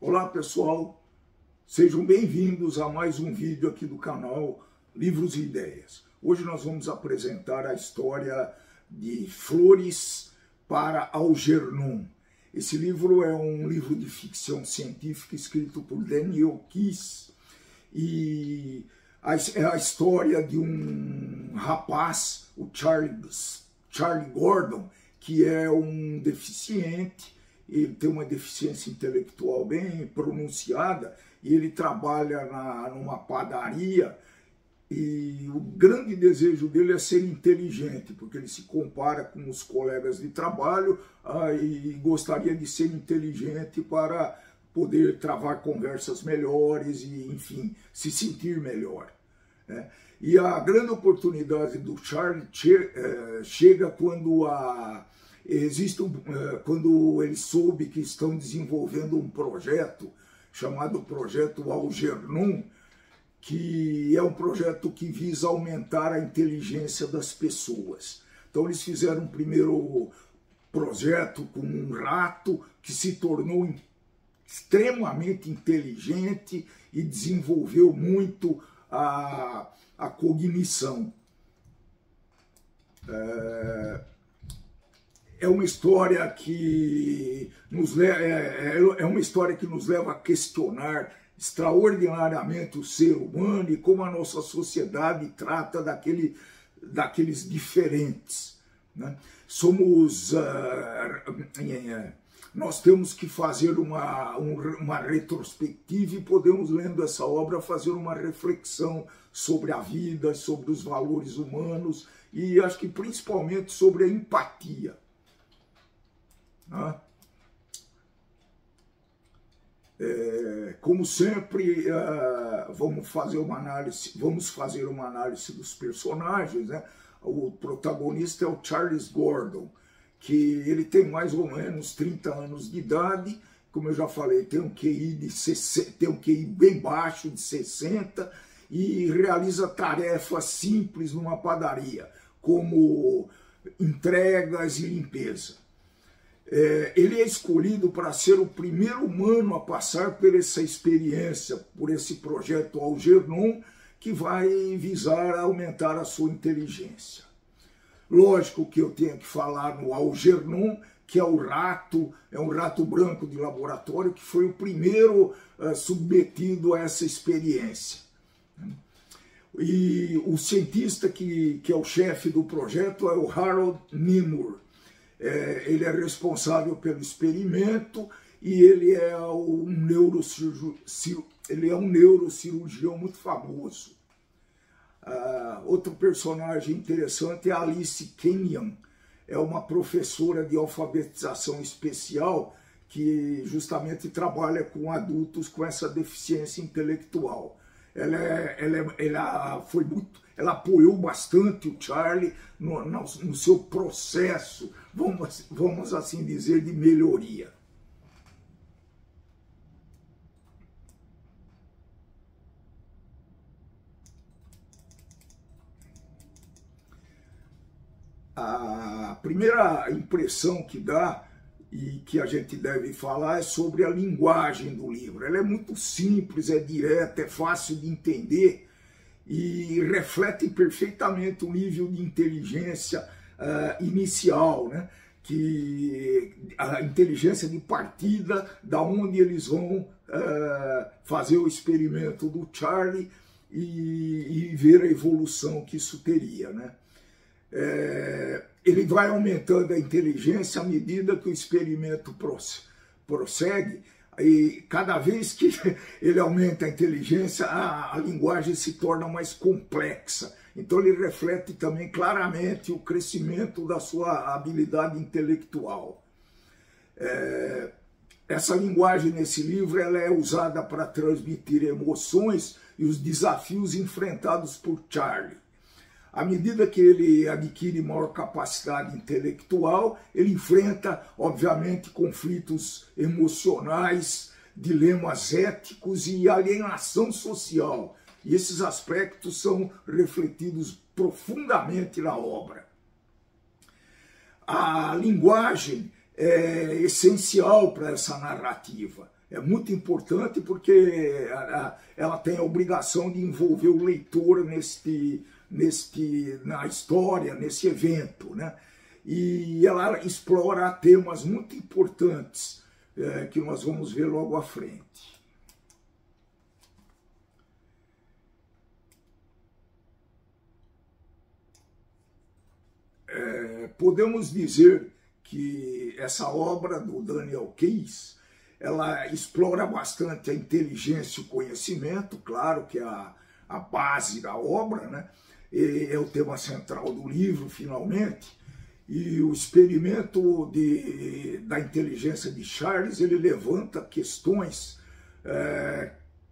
Olá pessoal, sejam bem-vindos a mais um vídeo aqui do canal Livros e Ideias. Hoje nós vamos apresentar a história de Flores para Algernon. Esse livro é um livro de ficção científica escrito por Daniel Keyes e é a história de um rapaz, o Charlie Gordon, que é um deficiente. Ele tem uma deficiência intelectual bem pronunciada e ele trabalha numa padaria e o grande desejo dele é ser inteligente, porque ele se compara com os colegas de trabalho e gostaria de ser inteligente para poder travar conversas melhores e, enfim, se sentir melhor, né? E a grande oportunidade do Charlie chega quando quando ele soube que estão desenvolvendo um projeto chamado Projeto Algernon, que é um projeto que visa aumentar a inteligência das pessoas. Então eles fizeram um primeiro projeto com um rato que se tornou extremamente inteligente e desenvolveu muito a cognição. É uma história que nos leva a questionar extraordinariamente o ser humano e como a nossa sociedade trata daqueles diferentes, né? Nós temos que fazer uma retrospectiva e podemos, lendo essa obra, fazer uma reflexão sobre a vida, sobre os valores humanos e acho que principalmente sobre a empatia. Como sempre, vamos fazer uma análise dos personagens, né? O protagonista é o Charles Gordon, que ele tem mais ou menos 30 anos de idade, como eu já falei, tem um QI bem baixo, de 60, e realiza tarefas simples numa padaria, como entregas e limpeza. Ele é escolhido para ser o primeiro humano a passar por essa experiência, por esse projeto Algernon, que vai visar aumentar a sua inteligência. Lógico que eu tenho que falar no Algernon, que é um rato branco de laboratório, que foi o primeiro submetido a essa experiência. E o cientista que é o chefe do projeto é o Harold Nimmer. Ele é responsável pelo experimento e ele é um neurocirurgião muito famoso. Outro personagem interessante é a Alice Kenyon, é uma professora de alfabetização especial que justamente trabalha com adultos com essa deficiência intelectual. Ela apoiou bastante o Charlie no seu processo, vamos assim dizer, de melhoria. A primeira impressão que dá e que a gente deve falar é sobre a linguagem do livro. Ela é muito simples, é direta, é fácil de entender e reflete perfeitamente o nível de inteligência inicial, né? Que a inteligência de partida, da onde eles vão fazer o experimento do Charlie e ver a evolução que isso teria, né? Ele vai aumentando a inteligência à medida que o experimento prossegue, e cada vez que ele aumenta a inteligência, a linguagem se torna mais complexa. Então ele reflete também claramente o crescimento da sua habilidade intelectual. Essa linguagem nesse livro ela é usada para transmitir emoções e os desafios enfrentados por Charlie. À medida que ele adquire maior capacidade intelectual, ele enfrenta, obviamente, conflitos emocionais, dilemas éticos e alienação social. E esses aspectos são refletidos profundamente na obra. A linguagem é essencial para essa narrativa. é muito importante porque ela tem a obrigação de envolver o leitor na história, nesse evento, né? E ela explora temas muito importantes que nós vamos ver logo à frente. Podemos dizer que essa obra do Daniel Keyes, ela explora bastante a inteligência e o conhecimento, claro que é a base da obra, né? É o tema central do livro, finalmente, e o experimento da inteligência de Charles, ele levanta questões,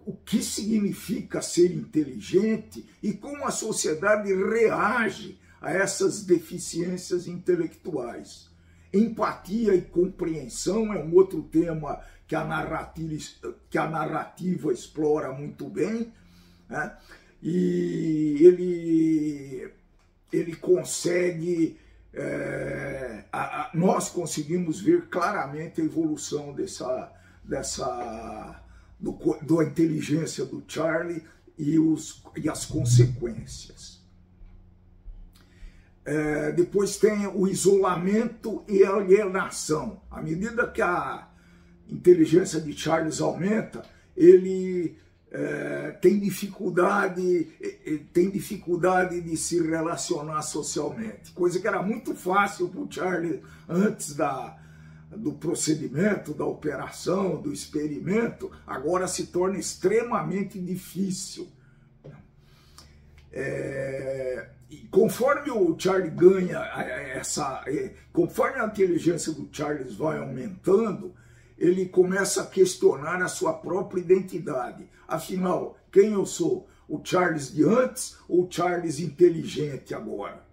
o que significa ser inteligente e como a sociedade reage a essas deficiências intelectuais. Empatia e compreensão é um outro tema que a narrativa explora muito bem, né? E ele consegue, nós conseguimos ver claramente a evolução da inteligência do Charlie e as consequências. Depois tem o isolamento e a alienação. À medida que a inteligência de Charles aumenta, ele tem dificuldade de se relacionar socialmente, coisa que era muito fácil para o Charles antes do procedimento, da operação, do experimento, agora se torna extremamente difícil. E conforme o Charlie ganha conforme a inteligência do Charles vai aumentando, ele começa a questionar a sua própria identidade. Afinal, quem eu sou? O Charles de antes ou o Charles inteligente agora?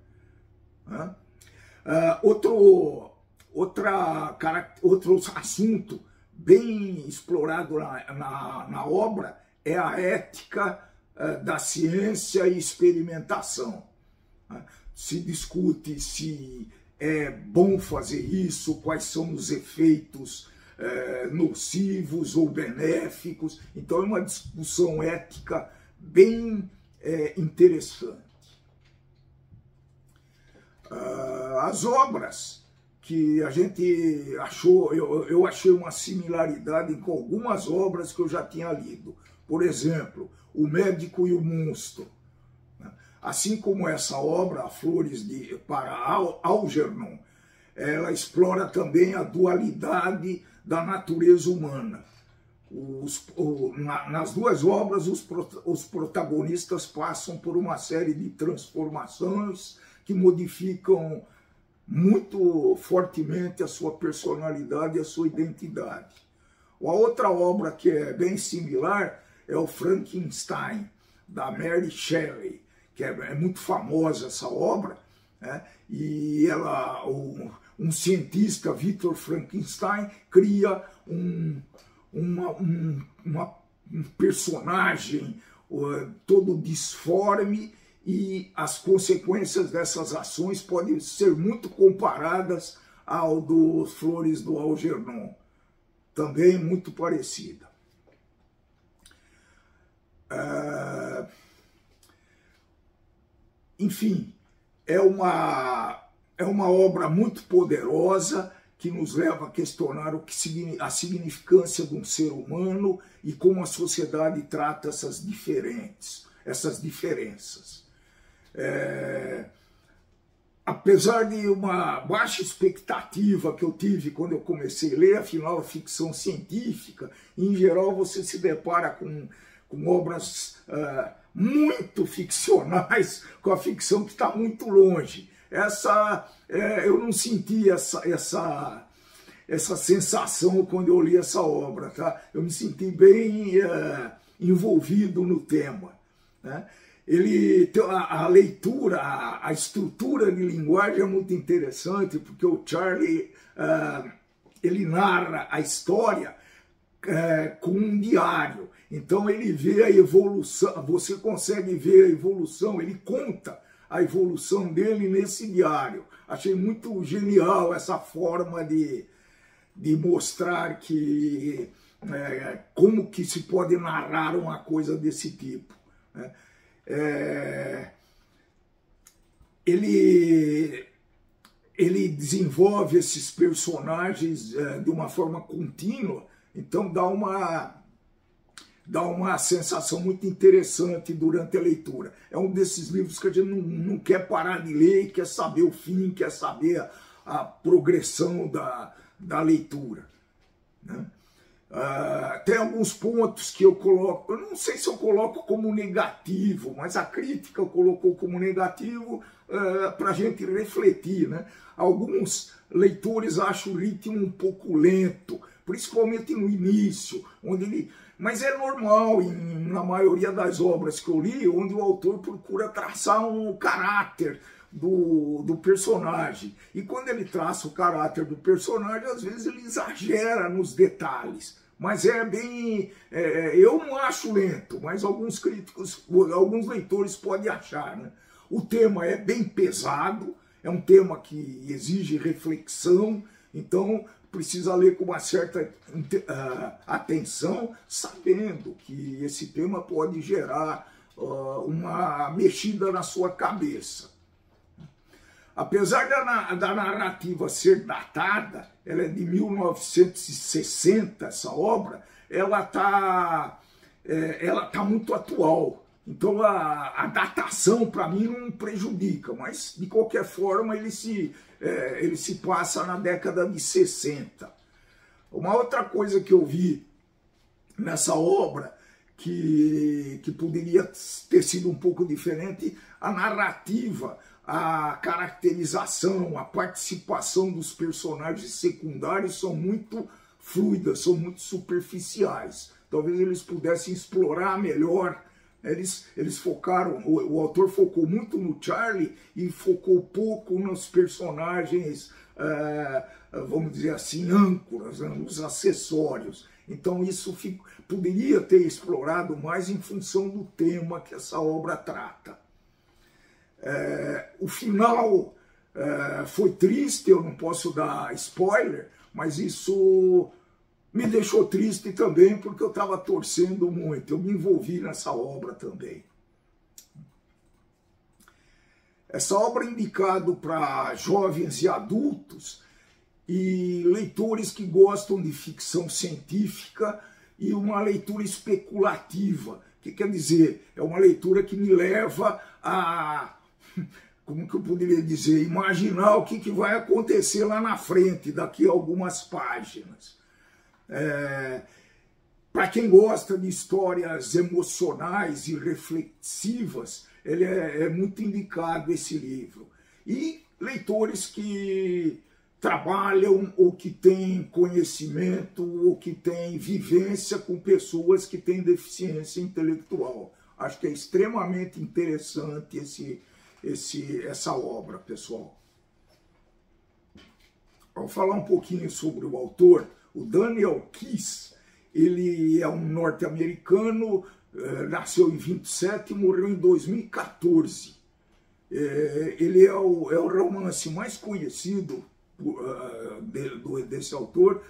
Outro assunto bem explorado na obra é a ética da ciência e experimentação. Se discute se é bom fazer isso, quais são os efeitos nocivos ou benéficos. Então é uma discussão ética bem interessante. As obras que a gente achou, eu achei uma similaridade com algumas obras que eu já tinha lido. Por exemplo, O Médico e o Monstro. Assim como essa obra, Flores para Algernon, ela explora também a dualidade da natureza humana. Nas duas obras, os protagonistas passam por uma série de transformações que modificam muito fortemente a sua personalidade e a sua identidade. A outra obra que é bem similar é o Frankenstein, da Mary Shelley, que é muito famosa essa obra, né? E um cientista, Victor Frankenstein, cria um personagem todo disforme, e as consequências dessas ações podem ser muito comparadas ao dos Flores do Algernon, também muito parecida. Enfim, é uma obra muito poderosa que nos leva a questionar a significância de um ser humano e como a sociedade trata essas diferenças. Apesar de uma baixa expectativa que eu tive quando eu comecei a ler, afinal, a ficção científica, em geral você se depara com obras muito ficcionais, com a ficção que está muito longe. Eu não senti essa sensação quando eu li essa obra, tá? Eu me senti bem envolvido no tema, né? Ele tem a leitura, a estrutura de linguagem é muito interessante, porque o Charlie ele narra a história com um diário. Então ele vê a evolução, você consegue ver a evolução, ele conta a evolução dele nesse diário. Achei muito genial essa forma de mostrar que como que se pode narrar uma coisa desse tipo, né? Ele desenvolve esses personagens de uma forma contínua, então dá uma sensação muito interessante durante a leitura. É um desses livros que a gente não quer parar de ler, quer saber o fim, quer saber a progressão da leitura, né? Tem alguns pontos que eu coloco, eu não sei se eu coloco como negativo, mas a crítica colocou como negativo para a gente refletir, né? Alguns leitores acham o ritmo um pouco lento, principalmente no início, mas é normal na maioria das obras que eu li, onde o autor procura traçar um caráter do personagem. E quando ele traça o caráter do personagem, às vezes ele exagera nos detalhes. Mas eu não acho lento, mas alguns críticos, alguns leitores podem achar, né? O tema é bem pesado, é um tema que exige reflexão, então precisa ler com uma certa atenção, sabendo que esse tema pode gerar uma mexida na sua cabeça. Apesar da narrativa ser datada, ela é de 1960, essa obra, ela tá muito atual. Então a datação para mim não prejudica, mas de qualquer forma ele se passa na década de 60. Uma outra coisa que eu vi nessa obra que poderia ter sido um pouco diferente, a narrativa, a caracterização, a participação dos personagens secundários são muito fluidas, são muito superficiais. Talvez eles pudessem explorar melhor. Eles focaram, o autor focou muito no Charlie e focou pouco nos personagens, vamos dizer assim, âncoras, né, nos acessórios. Então isso poderia ter explorado mais em função do tema que essa obra trata. O final foi triste, eu não posso dar spoiler, mas isso me deixou triste também, porque eu estava torcendo muito, eu me envolvi nessa obra também. Essa obra é indicada para jovens e adultos e leitores que gostam de ficção científica e uma leitura especulativa, que quer dizer, é uma leitura que me leva a, como que eu poderia dizer, imaginar o que vai acontecer lá na frente, daqui a algumas páginas. Para quem gosta de histórias emocionais e reflexivas, ele é muito indicado esse livro. E leitores que trabalham ou que têm conhecimento ou que têm vivência com pessoas que têm deficiência intelectual. Acho que é extremamente interessante essa obra, pessoal. Vou falar um pouquinho sobre o autor. O Daniel Keyes, ele é um norte-americano, nasceu em 27 e morreu em 2014. Ele é o romance mais conhecido desse autor,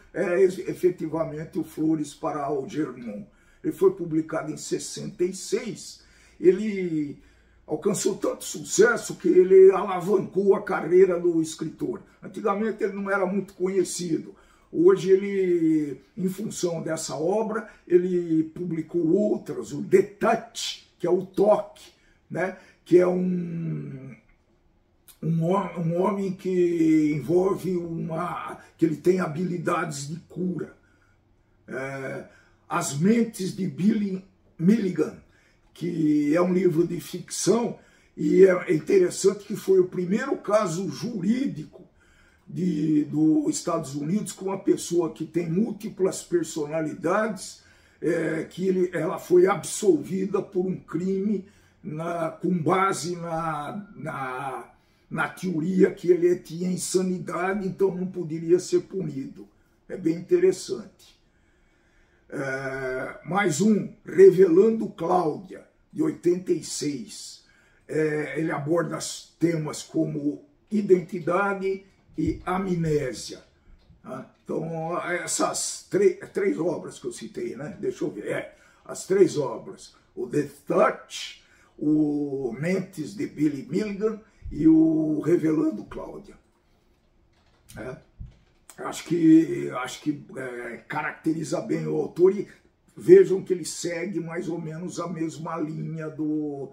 efetivamente o Flores para Algernon. Ele foi publicado em 66. Ele alcançou tanto sucesso que ele alavancou a carreira do escritor. Antigamente ele não era muito conhecido. Hoje ele, em função dessa obra, ele publicou outras, o The Touch, que é o toque, né? Que é um homem que envolve que ele tem habilidades de cura. As Mentes de Billy Milligan, que é um livro de ficção, e é interessante que foi o primeiro caso jurídico dos Estados Unidos com uma pessoa que tem múltiplas personalidades, ela foi absolvida por um crime com base na teoria que ele tinha insanidade, então não poderia ser punido. É bem interessante. Mais um, Revelando Cláudia, de 86. Ele aborda temas como identidade e amnésia. Né? Então, essas três obras que eu citei, né? Deixa eu ver, as três obras, o The Touch, o Mentes de Billy Milligan e o Revelando Cláudia. Acho que caracteriza bem o autor e vejam que ele segue mais ou menos a mesma linha do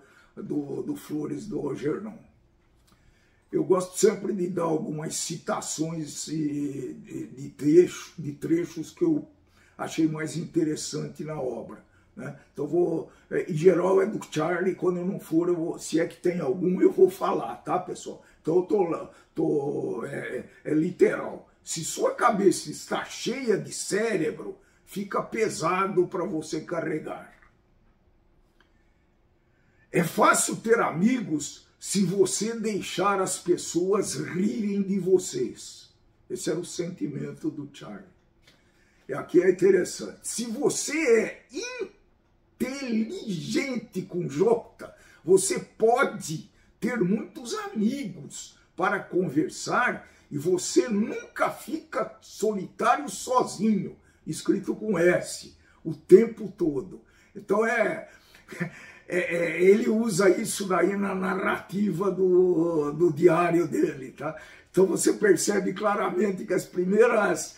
Flores do Algernon. Eu gosto sempre de dar algumas citações de trechos que eu achei mais interessante na obra. Né? Então em geral é do Charlie, quando eu não for, se é que tem algum, eu vou falar, tá, pessoal? Então é literal. Se sua cabeça está cheia de cérebro, fica pesado para você carregar. É fácil ter amigos se você deixar as pessoas rirem de vocês. Esse era o sentimento do Charlie. E aqui é interessante. Se você é inteligente com J, você pode ter muitos amigos para conversar e você nunca fica solitário sozinho, escrito com S, o tempo todo. Então ele usa isso daí na narrativa do diário dele, tá? Então você percebe claramente que as primeiras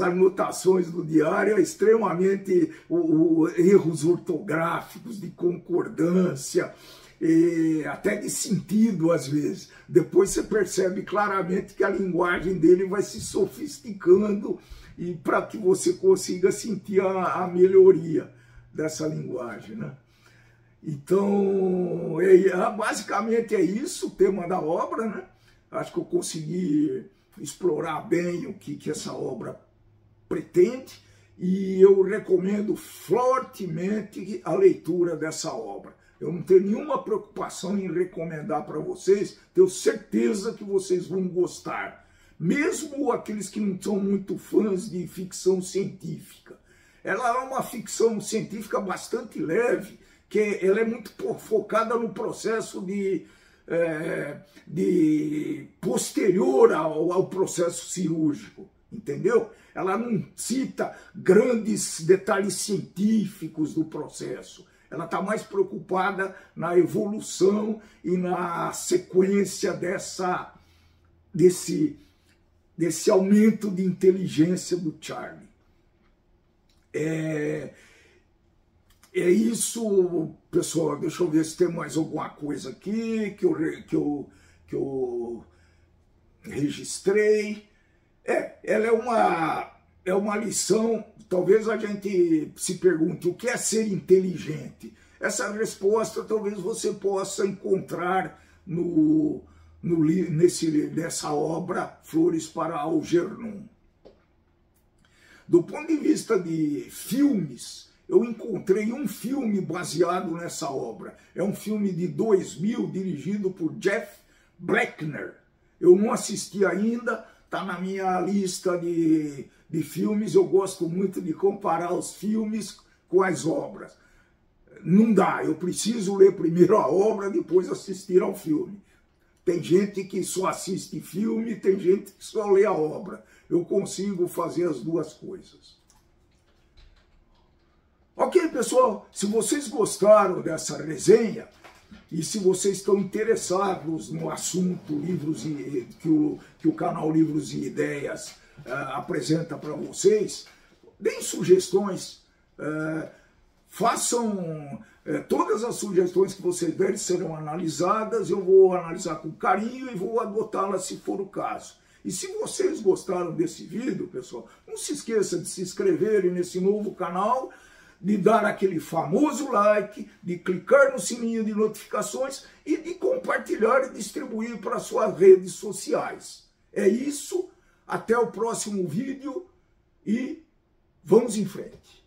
anotações do diário é extremamente erros ortográficos, de concordância, e até de sentido às vezes. Depois você percebe claramente que a linguagem dele vai se sofisticando e para que você consiga sentir a melhoria dessa linguagem, né? Então, basicamente é isso o tema da obra, né? Acho que eu consegui explorar bem o que essa obra pretende e eu recomendo fortemente a leitura dessa obra. Eu não tenho nenhuma preocupação em recomendar para vocês, tenho certeza que vocês vão gostar. Mesmo aqueles que não são muito fãs de ficção científica. Ela é uma ficção científica bastante leve, que ela é muito focada no processo posterior ao processo cirúrgico, entendeu? Ela não cita grandes detalhes científicos do processo. Ela está mais preocupada na evolução e na sequência desse aumento de inteligência do Charlie. É isso, pessoal. Deixa eu ver se tem mais alguma coisa aqui que eu registrei. Ela é uma lição. Talvez a gente se pergunte o que é ser inteligente. Essa resposta talvez você possa encontrar nessa obra Flores para Algernon. Do ponto de vista de filmes, eu encontrei um filme baseado nessa obra. É um filme de 2000, dirigido por Jeff Bleckner. Eu não assisti ainda, está na minha lista de filmes. Eu gosto muito de comparar os filmes com as obras. Não dá, eu preciso ler primeiro a obra, depois assistir ao filme. Tem gente que só assiste filme, tem gente que só lê a obra. Eu consigo fazer as duas coisas. Ok, pessoal, se vocês gostaram dessa resenha e se vocês estão interessados no assunto que o canal Livros e Ideias apresenta para vocês, deem sugestões, façam todas as sugestões que vocês derem serão analisadas, eu vou analisar com carinho e vou adotá-las se for o caso. E se vocês gostaram desse vídeo, pessoal, não se esqueça de se inscreverem nesse novo canal, de dar aquele famoso like, de clicar no sininho de notificações e de compartilhar e distribuir para suas redes sociais. É isso, até o próximo vídeo e vamos em frente.